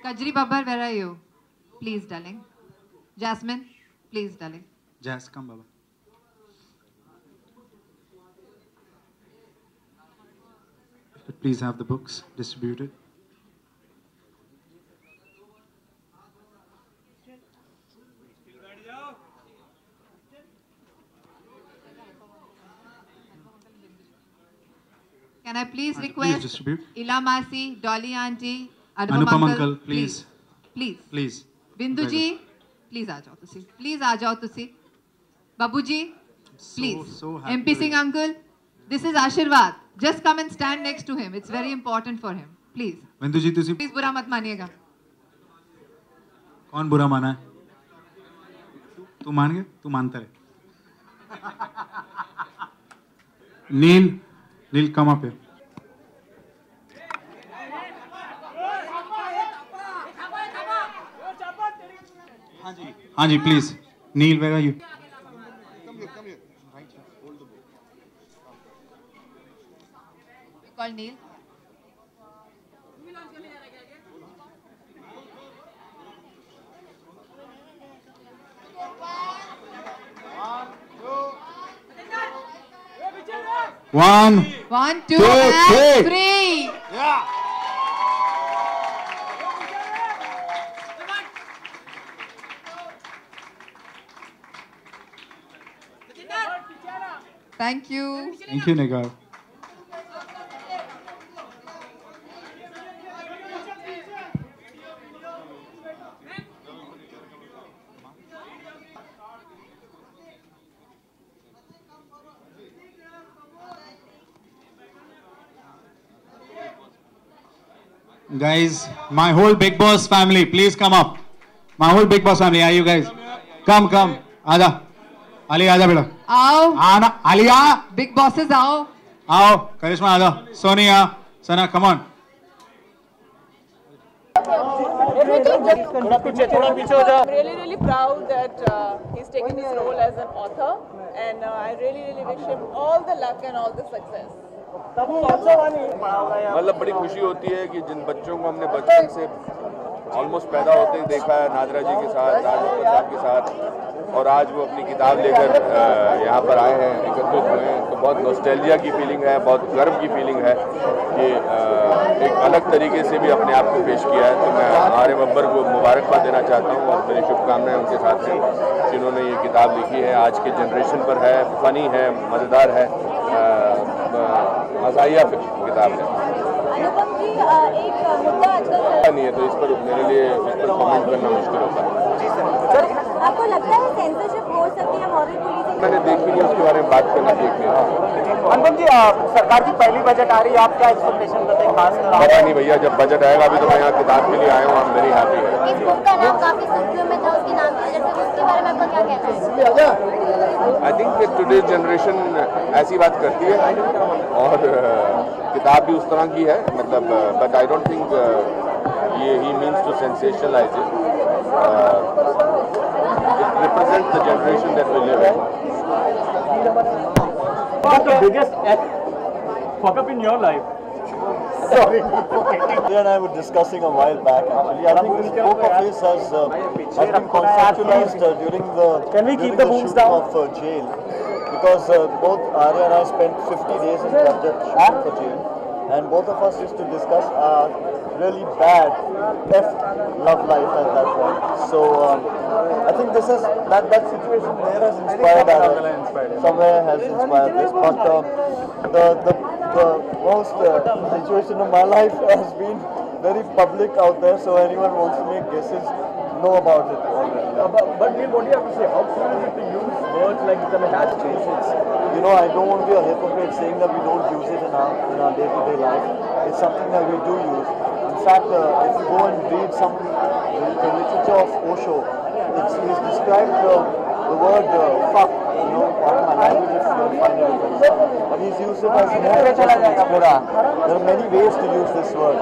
Kajri Babbar, where are you? Please, darling. Jasmine, please, darling. Jas, come, Baba. Please have the books distributed. Can I please request distribute. Ila Masi, Dolly Auntie, Anupam Uncle, please. Please. Please. Bindu ji, please aa jao tusi. Please aa jao tusi. Babu ji, please. So happy. MP Singh Uncle, this is Ashirwad. Just come and stand next to him. It's very important for him. Please. Bindu ji, तुसी Please बुरा मत मानिएगा. कौन बुरा माना है? तू मान गया? तू मानता रहे. Neil, come up here. हाँ जी, please. Neil, where are you? Come here. Right here. Hold the book. You call Neil. One, 1, 2, Two, and three. 3. Yeah. Thank you. Thank you, Nigar. Guys, my whole Big Boss family, please come up. My whole Big Boss family, are you guys? Come. Aja. Ali, aja beta. आओ. Ana, Ali, aa. Big bosses आओ. आओ, Karishma, aja. Sonia, Sana, come on. I'm really proud that he's taken this role as an author, and I really wish him all the luck and all the success. मतलब बड़ी खुशी होती है कि जिन बच्चों को हमने बचपन से ऑलमोस्ट पैदा होते ही देखा है नादरा जी के साथ, राजगोपाल साहब के साथ, और आज वो अपनी किताब लेकर यहाँ पर आए हैं, एकत्रित हुए हैं, तो बहुत नॉस्टैल्जिया की फीलिंग है, बहुत गर्व की फीलिंग है कि एक अलग तरीके से भी अपने आप को पेश किया है. तो मैं आर्य बब्बर को मुबारकबाद देना चाहता हूँ और मेरी शुभकामनाएं उनके साथ हैं जिन्होंने ये किताब लिखी है. आज के जनरेशन पर है, फ़नी है, मज़ेदार है, मज़ाहिया किताब है. अनुपम जी, एक मुद्दा आजकल नहीं है तो इस पर मेरे लिए इस पर कमेंट करना मुश्किल होता है. आपको लगता है सेंसरशिप हो सकती है मॉरल पुलिसिंग? मैंने देखी नहीं, उसके बारे में बात करना ठीक नहीं. अनुपम जी, सरकार की पहली बजट आ रही है, आप क्या एक्सपेक्टेशन करते हैं खासकर? पता नहीं भैया, जब बजट आएगा. अभी तो मैं यहाँ किताब के लिए आया हूँ. I am very happy. इस बुक का नाम काफी सुर्खियों में था, उसके नाम की वजह से उसके बारे में आपका क्या कहना है? आई थिंक टुडे जनरेशन ऐसी बात करती है और किताब भी उस तरह की है, मतलब बट आई डोंट थिंक ये he means to sensationalise it. It represents the generation that we live in. What's the biggest fuck up in your life? Sorry. He and I were discussing a while back actually. I think this book of his has been conceptualized during the shoot of Jail, because both Arya and I spent 50 days in Punjab shooting for Jail, and both of us used to discuss our really bad love life at that point. So I think this is that situation there has inspired Arya. Somewhere has inspired this, but the most situation of my life has been very public out there, so anyone wants to make guesses know about it already. But Neil, what do you have to say? How cool is it to use words like this? I mean, that's changed. You know, I don't want to be a hypocrite saying that we don't use it in our day-to-day life. It's something that we do use. In fact, if you go and read the literature of Osho, he's described the word fuck, part of my language if you find it. But he's used it as there are many ways to use this word.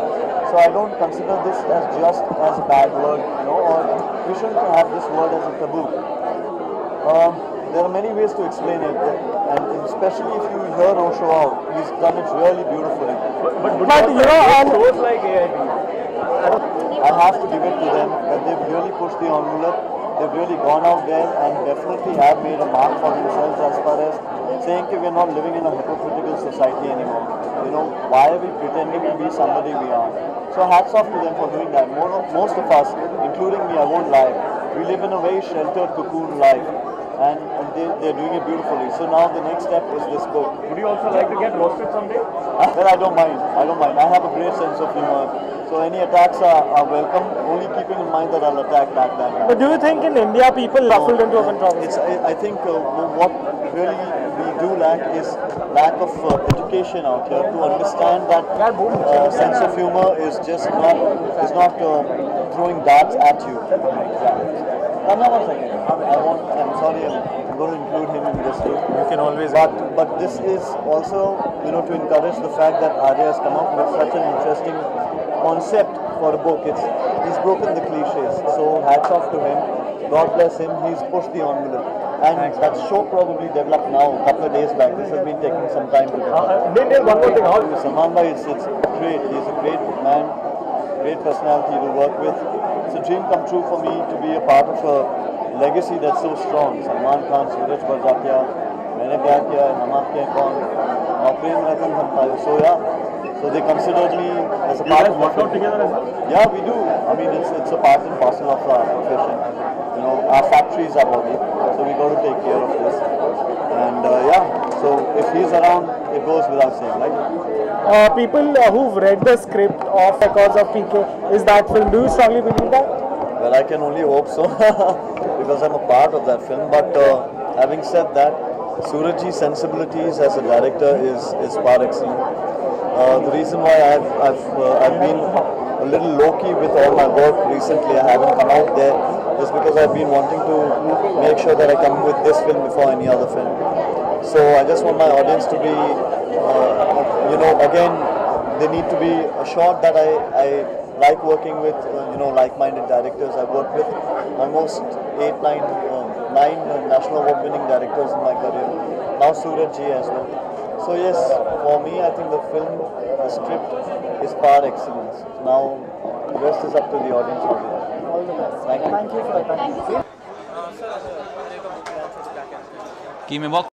So I don't consider this as just as a bad word, or we shouldn't have this word as a taboo. There are many ways to explain it, and especially if you hear Osho out, he's done it really beautifully. But shows like AIB. I have to give it to them that they've really pushed the envelope. They've really gone out there and definitely have made a mark for themselves as far as saying that we're not living in a hypocritical society anymore. You know, why are we pretending to be somebody we aren't? So hats off to them for doing that. Most of us, including me, I won't lie, we live in a very sheltered cocoon life. And they're doing it beautifully. So now the next step is this book. Would you also like to get roasted someday? Well, I don't mind. I have a great sense of humor. So any attacks are welcome, only keeping in mind that I'll attack back then. But do you think in India people ruffled into a controversy? I think what really we do lack is lack of education out here to understand that sense of humor is just not throwing darts at you. One second. I'm sorry, I'm going to include him in this too. You can always. But this is also, to encourage the fact that Arya has come up with such an interesting concept for a book. He's broken the cliches. So hats off to him. God bless him. He's pushed the envelope. And that show probably developed now, a couple of days back. This has been taking some time to develop. One more thing. Salman Bhai, it's great. He's a great man, great personality to work with. It's a dream come true for me to be a part of a legacy that's so strong. Salman Khan, Suraj Barjatia, मैंने क्या किया, हम आप क्या कौन, और Prem Ratan Dhan. So yeah, so they considered me as a part of. Work out together as well? Yeah, we do. I mean, it's a part and parcel of our profession. Our factory is our body, so we got to take care of this. And so if he's around, it goes without saying, right? People who've read the script of Records of PK, is that film? Do you strongly believe that? Well, I can only hope so, because I'm a part of that film. But having said that, Surajji's sensibilities as a director is par excellent. The reason why I've been a little low-key with all my work recently, I haven't come out there, is because I've been wanting to make sure that I come with this film before any other film. So I just want my audience to be, again, they need to be assured that I like working with, like-minded directors. I've worked with almost 9 national award-winning directors in my career. Now Surajji as well. So yes, for me, I think the film, the script is par excellence. Now, the rest is up to the audience. All the best. Thank you. Thank you for your time. Thank you. कि मैं बहुत